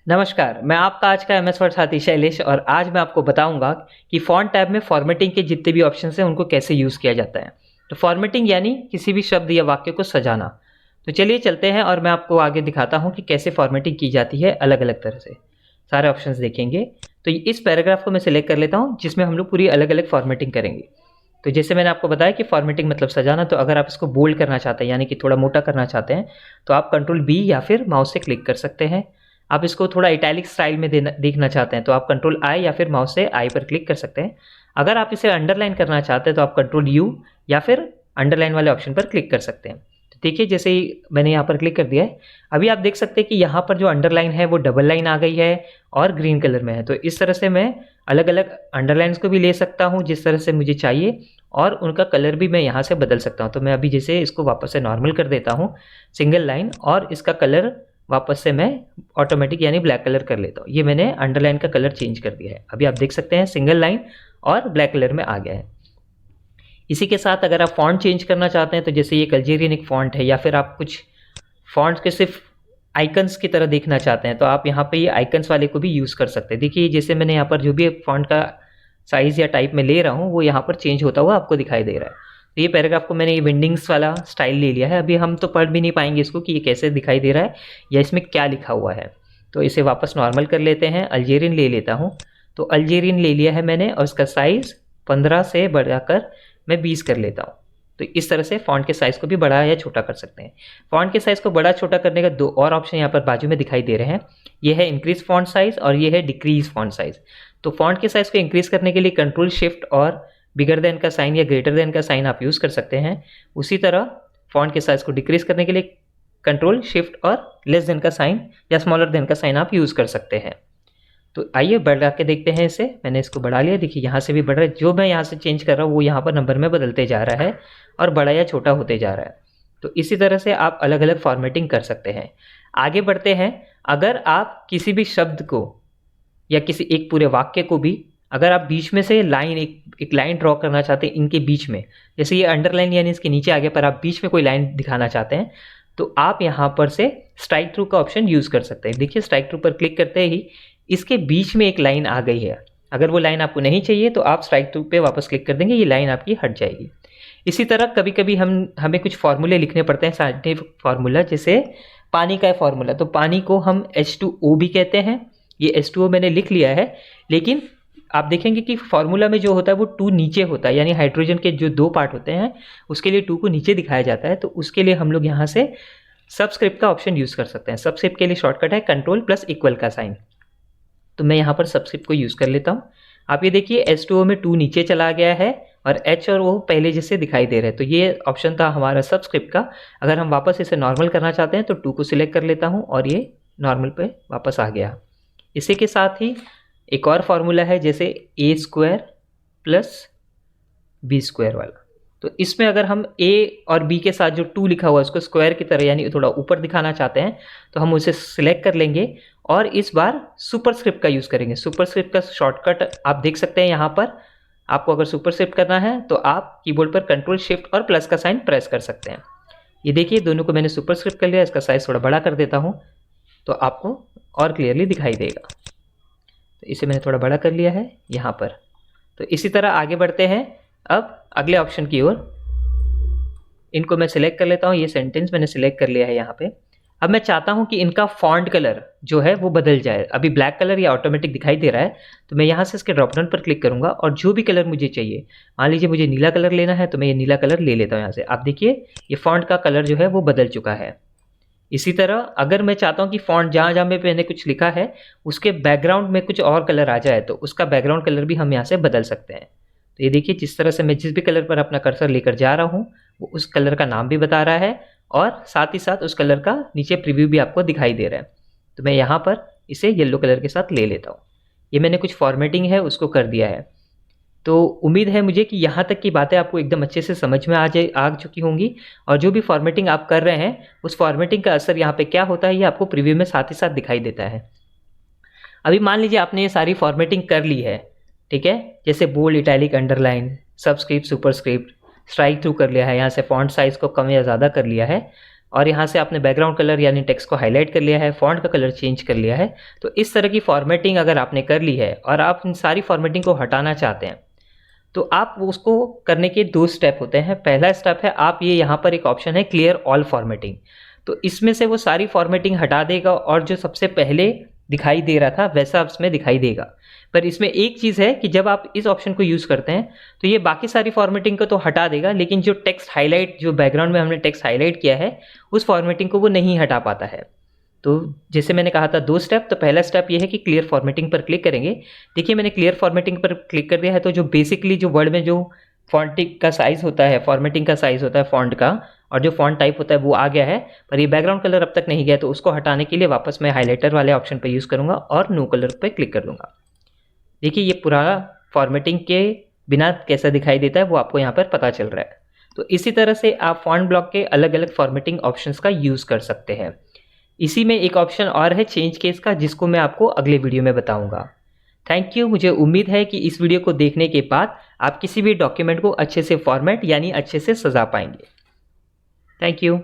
नमस्कार, मैं आपका आज का एमएस वर्ड साथी शैलेश और आज मैं आपको बताऊंगा कि फ़ॉन्ट टैब में फॉर्मेटिंग के जितने भी ऑप्शंस हैं उनको कैसे यूज़ किया जाता है। तो फॉर्मेटिंग यानी किसी भी शब्द या वाक्य को सजाना। तो चलिए चलते हैं और मैं आपको आगे दिखाता हूं कि कैसे फॉर्मेटिंग की जाती है अलग अलग तरह से। सारे ऑप्शंस देखेंगे। तो इस पैराग्राफ को मैं सिलेक्ट कर लेता हूँ जिसमें हम लोग पूरी अलग अलग फॉर्मेटिंग करेंगे। तो जैसे मैंने आपको बताया कि फॉर्मेटिंग मतलब सजाना, तो अगर आप इसको बोल्ड करना चाहते हैं यानी कि थोड़ा मोटा करना चाहते हैं तो आप कंट्रोल बी या फिर माउस से क्लिक कर सकते हैं। आप इसको थोड़ा इटैलिक स्टाइल में देखना चाहते हैं तो आप कंट्रोल आई या फिर माउस से आई पर क्लिक कर सकते हैं। अगर आप इसे अंडरलाइन करना चाहते हैं तो आप कंट्रोल यू या फिर अंडरलाइन वाले ऑप्शन पर क्लिक कर सकते हैं। तो देखिए जैसे ही मैंने यहाँ पर क्लिक कर दिया है, अभी आप देख सकते हैं कि यहाँ पर जो अंडरलाइन है वो डबल लाइन आ गई है और ग्रीन कलर में है। तो इस तरह से मैं अलग अलग अंडरलाइंस को भी ले सकता हूँ जिस तरह से मुझे चाहिए, और उनका कलर भी मैं यहाँ से बदल सकता हूँ। तो मैं अभी जैसे इसको वापस से नॉर्मल कर देता हूँ सिंगल लाइन, और इसका कलर वापस से मैं ऑटोमेटिक यानी ब्लैक कलर कर लेता हूँ। ये मैंने अंडरलाइन का कलर चेंज कर दिया है। अभी आप देख सकते हैं सिंगल लाइन और ब्लैक कलर में आ गया है। इसी के साथ अगर आप फॉन्ट चेंज करना चाहते हैं तो जैसे ये अल्जेरियन एक फॉन्ट है, या फिर आप कुछ फॉन्ट्स के सिर्फ आइकन्स की तरह देखना चाहते हैं तो आप यहाँ पे ये आइकन्स वाले को भी यूज़ कर सकते हैं। देखिए जैसे मैंने यहाँ पर जो भी फॉन्ट का साइज़ या टाइप में ले रहा हूँ वो यहाँ पर चेंज होता हुआ आपको दिखाई दे रहा है। तो ये पैराग्राफ को मैंने ये विंडिंग्स वाला स्टाइल ले लिया है। अभी हम तो पढ़ भी नहीं पाएंगे इसको कि ये कैसे दिखाई दे रहा है या इसमें क्या लिखा हुआ है। तो इसे वापस नॉर्मल कर लेते हैं, अल्जेरियन ले लेता हूँ। तो अल्जेरियन ले लिया है मैंने और इसका साइज़ 15 से बढ़ाकर मैं 20 कर लेता हूँ। तो इस तरह से फ़ॉन्ट के साइज़ को भी बड़ा या छोटा कर सकते हैं। फ़ॉन्ट के साइज़ को बड़ा छोटा करने का दो और ऑप्शन यहाँ पर बाजू में दिखाई दे रहे हैं। ये है इंक्रीज़ फ़ॉन्ट साइज़ और ये है डिक्रीज़ फ़ॉन्ट साइज़। तो फ़ॉन्ट के साइज़ को इंक्रीज़ करने के लिए कंट्रोल शिफ्ट और बिगर देन का साइन या ग्रेटर देन का साइन आप यूज़ कर सकते हैं। उसी तरह फ़ॉन्ट के साइज़ को डिक्रीज़ करने के लिए कंट्रोल शिफ्ट और लेस देन का साइन या स्मॉलर देन का साइन आप यूज़ कर सकते हैं। तो आइए बढ़ा के देखते हैं इसे। मैंने इसको बढ़ा लिया, देखिए यहाँ से भी बढ़ रहा है। जो मैं यहाँ से चेंज कर रहा हूँ वो यहाँ पर नंबर में बदलते जा रहा है और बड़ा या छोटा होते जा रहा है। तो इसी तरह से आप अलग अलग फॉर्मेटिंग कर सकते हैं। आगे बढ़ते हैं। अगर आप किसी भी शब्द को या किसी एक पूरे वाक्य को भी अगर आप बीच में से लाइन एक लाइन ड्रॉ करना चाहते हैं इनके बीच में, जैसे ये अंडरलाइन यानी इसके नीचे आगे पर आप बीच में कोई लाइन दिखाना चाहते हैं तो आप यहाँ पर से स्ट्राइक थ्रू का ऑप्शन यूज़ कर सकते हैं। देखिए स्ट्राइक थ्रू पर क्लिक करते ही इसके बीच में एक लाइन आ गई है। अगर वो लाइन आपको नहीं चाहिए तो आप स्ट्राइक थ्रू पे वापस क्लिक कर देंगे, ये लाइन आपकी हट जाएगी। इसी तरह कभी कभी हमें कुछ फार्मूले लिखने पड़ते हैं, साइंटिफिक फार्मूला, जैसे पानी का फार्मूला। तो पानी को हम H2O भी कहते हैं। ये H2O मैंने लिख लिया है, लेकिन आप देखेंगे कि फार्मूला में जो होता है वो 2 नीचे होता है, यानी हाइड्रोजन के जो 2 पार्ट होते हैं उसके लिए 2 को नीचे दिखाया जाता है। तो उसके लिए हम लोग यहाँ से सबस्क्रिप्ट का ऑप्शन यूज़ कर सकते हैं। सबस्क्रिप्ट के लिए शॉर्टकट है कंट्रोल प्लस इक्वल का साइन। तो मैं यहाँ पर सबस्क्रिप्ट को यूज़ कर लेता हूँ। आप ये देखिए H2O में 2 नीचे चला गया है और H और O पहले जैसे दिखाई दे रहे हैं। तो ये ऑप्शन था हमारा सबस्क्रिप्ट का। अगर हम वापस इसे नॉर्मल करना चाहते हैं तो 2 को सिलेक्ट कर लेता हूँ और ये नॉर्मल पे वापस आ गया। इसी के साथ ही एक और फार्मूला है जैसे A² प्लस B² वाला। तो इसमें अगर हम A और B के साथ जो 2 लिखा हुआ है उसको स्क्वायर की तरह यानी थोड़ा ऊपर दिखाना चाहते हैं तो हम उसे सिलेक्ट कर लेंगे और इस बार सुपरस्क्रिप्ट का यूज़ करेंगे। सुपरस्क्रिप्ट का शॉर्टकट आप देख सकते हैं यहाँ पर। आपको अगर सुपरस्क्रिप्ट करना है तो आप कीबोर्ड पर कंट्रोल शिफ्ट और प्लस का साइन प्रेस कर सकते हैं। ये देखिए दोनों को मैंने सुपरस्क्रिप्ट कर लिया। इसका साइज़ थोड़ा बड़ा कर देता हूँ तो आपको और क्लियरली दिखाई देगा। तो इसे मैंने थोड़ा बड़ा कर लिया है यहाँ पर। तो इसी तरह आगे बढ़ते हैं अब अगले ऑप्शन की ओर। इनको मैं सिलेक्ट कर लेता हूँ। ये सेंटेंस मैंने सिलेक्ट कर लिया है यहाँ पे। अब मैं चाहता हूँ कि इनका फॉन्ट कलर जो है वो बदल जाए। अभी ब्लैक कलर या ऑटोमेटिक दिखाई दे रहा है तो मैं यहाँ से इसके ड्रॉप डाउन पर क्लिक करूँगा और जो भी कलर मुझे चाहिए, मान लीजिए मुझे नीला कलर लेना है तो मैं ये नीला कलर ले लेता हूँ यहाँ से। आप देखिए ये फॉन्ट का कलर जो है वो बदल चुका है। इसी तरह अगर मैं चाहता हूँ कि फॉन्ट जहाँ जहाँ पे मैंने कुछ लिखा है उसके बैकग्राउंड में कुछ और कलर आ जाए तो उसका बैकग्राउंड कलर भी हम यहाँ से बदल सकते हैं। तो ये देखिए जिस तरह से मैं जिस भी कलर पर अपना कर्सर लेकर जा रहा हूँ वो उस कलर का नाम भी बता रहा है और साथ ही साथ उस कलर का नीचे प्रीव्यू भी आपको दिखाई दे रहा है। तो मैं यहाँ पर इसे येलो कलर के साथ ले लेता हूँ। ये मैंने कुछ फॉर्मेटिंग है उसको कर दिया है। तो उम्मीद है मुझे कि यहाँ तक की बातें आपको एकदम अच्छे से समझ में आ चुकी होंगी, और जो भी फॉर्मेटिंग आप कर रहे हैं उस फॉर्मेटिंग का असर यहाँ पे क्या होता है ये आपको प्रीव्यू में साथ ही साथ दिखाई देता है। अभी मान लीजिए आपने ये सारी फॉर्मेटिंग कर ली है, ठीक है, जैसे bold, italic, underline, subscript, superscript, strike through कर लिया है, यहाँ से फॉन्ट साइज़ को कम या ज़्यादा कर लिया है और यहाँ से आपने बैकग्राउंड कलर यानी टेक्स्ट को हाईलाइट कर लिया है, फॉन्ट का कलर चेंज कर लिया है। तो इस तरह की फॉर्मेटिंग अगर आपने कर ली है और आप इन सारी फॉर्मेटिंग को हटाना चाहते हैं तो आप उसको करने के 2 स्टेप होते हैं। पहला स्टेप है, आप ये यहाँ पर एक ऑप्शन है क्लियर ऑल फॉर्मेटिंग, तो इसमें से वो सारी फॉर्मेटिंग हटा देगा और जो सबसे पहले दिखाई दे रहा था वैसा उसमें दिखाई देगा। पर इसमें एक चीज़ है कि जब आप इस ऑप्शन को यूज़ करते हैं तो ये बाकी सारी फॉर्मेटिंग को तो हटा देगा, लेकिन जो टेक्स्ट हाईलाइट, जो बैकग्राउंड में हमने टेक्स्ट हाईलाइट किया है उस फॉर्मेटिंग को वो नहीं हटा पाता है। तो जैसे मैंने कहा था 2 स्टेप, तो पहला स्टेप ये है कि क्लियर फॉर्मेटिंग पर क्लिक करेंगे। देखिए मैंने क्लियर फॉर्मेटिंग पर क्लिक कर दिया है, तो जो बेसिकली जो वर्ड में जो फॉन्टिंग का साइज़ होता है, फॉर्मेटिंग का साइज़ होता है फॉन्ट का, और जो फॉन्ट टाइप होता है वो आ गया है, पर ये बैकग्राउंड कलर अब तक नहीं गया। तो उसको हटाने के लिए वापस मैं हाईलाइटर वाले ऑप्शन पर यूज़ करूँगा और नो कलर पर क्लिक कर दूँगा। देखिए ये पुराना फॉर्मेटिंग के बिना कैसा दिखाई देता है वो आपको यहाँ पर पता चल रहा है। तो इसी तरह से आप फॉन्ट ब्लॉक के अलग अलग फॉर्मेटिंग ऑप्शंस का यूज़ कर सकते हैं। इसी में एक ऑप्शन और है चेंज केस का, जिसको मैं आपको अगले वीडियो में बताऊंगा। Thank you. मुझे उम्मीद है कि इस वीडियो को देखने के बाद आप किसी भी डॉक्यूमेंट को अच्छे से फॉर्मेट यानी अच्छे से सजा पाएंगे। Thank you.